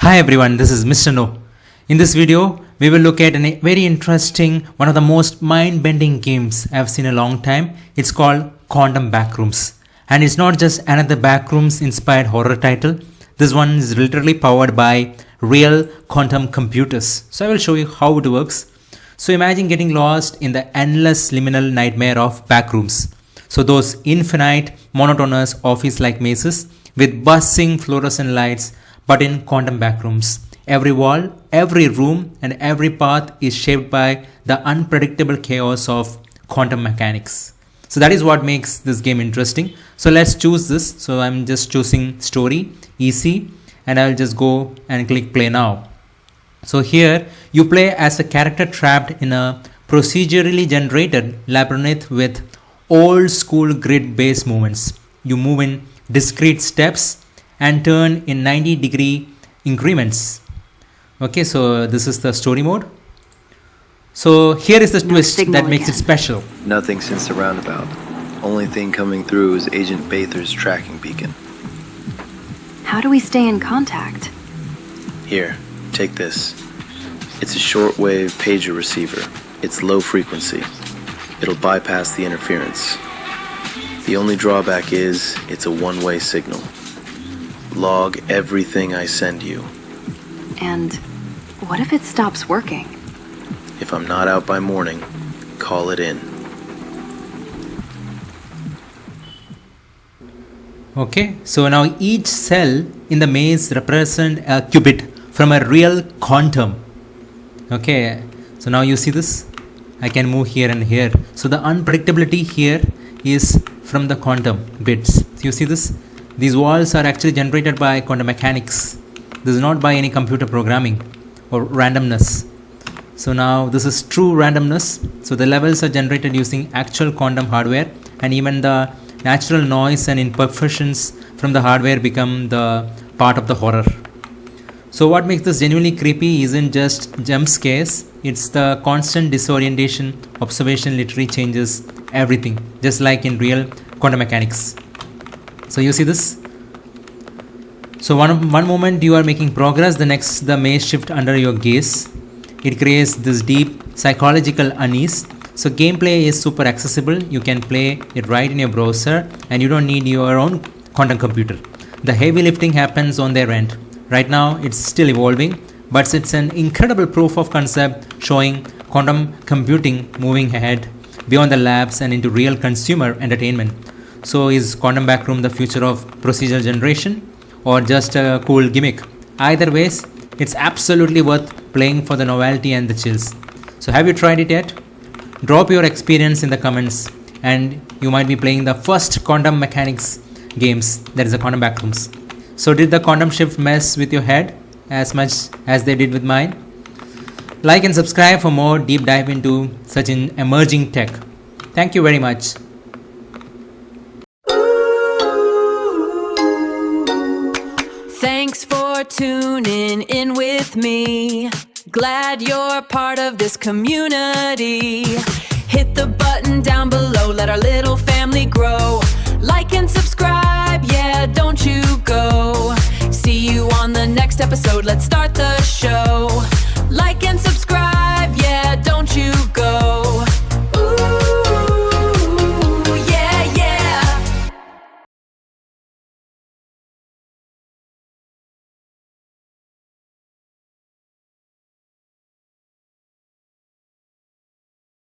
Hi everyone, this is Mr. No. In this video, we will look at a very interesting, one of the most mind-bending games I've seen in a long time. It's called Quantum Backrooms. And it's not just another Backrooms inspired horror title. This one is literally powered by real quantum computers. So I will show you how it works. So imagine getting lost in the endless liminal nightmare of backrooms. So those infinite, monotonous office-like mazes with buzzing fluorescent lights, but in quantum backrooms. Every wall, every room, and every path is shaped by the unpredictable chaos of quantum mechanics. So that is what makes this game interesting. So let's choose this. So I'm just choosing story, easy, and I'll just go and click play now. So here you play as a character trapped in a procedurally generated labyrinth with old school grid based movements. You move in discrete steps and turn in 90-degree increments. Okay, so this is the story mode. So here is the twist that makes it special. Nothing since the roundabout. Only thing coming through is Agent Bather's tracking beacon. How do we stay in contact? Here, take this. It's a shortwave pager receiver. It's low frequency. It'll bypass the interference. The only drawback is it's a one-way signal. Log everything I send you. And what if it stops working? If I'm not out by morning, call it in. Okay, so now each cell in the maze represent a qubit from a real quantum. Okay, so now you see this? I can move here and here. So the unpredictability here is from the quantum bits. So you see this? These walls are actually generated by quantum mechanics. This is not by any computer programming or randomness. So now this is true randomness. So the levels are generated using actual quantum hardware, and even the natural noise and imperfections from the hardware become the part of the horror. So what makes this genuinely creepy isn't just jump scares, it's the constant disorientation. Observation literally changes everything, just like in real quantum mechanics. So you see this? So one moment you are making progress, the next the maze shift under your gaze. It creates this deep psychological unease. So gameplay is super accessible. You can play it right in your browser and you don't need your own quantum computer. The heavy lifting happens on their end. Right now it's still evolving, but it's an incredible proof of concept showing quantum computing moving ahead beyond the labs and into real consumer entertainment. So is Quantum Backroom the future of procedural generation or just a cool gimmick? Either ways, it's absolutely worth playing for the novelty and the chills. So have you tried it yet? Drop your experience in the comments and you might be playing the first quantum mechanics games, that is the Quantum Backrooms. So did the quantum shift mess with your head as much as they did with mine? Like and subscribe for more deep dive into such an emerging tech. Thank you very much. Thanks for tuning in with me. Glad you're part of this community. Hit the button down below, let our little family grow. Like and subscribe, yeah, don't you go. See you on the next episode, let's start the show.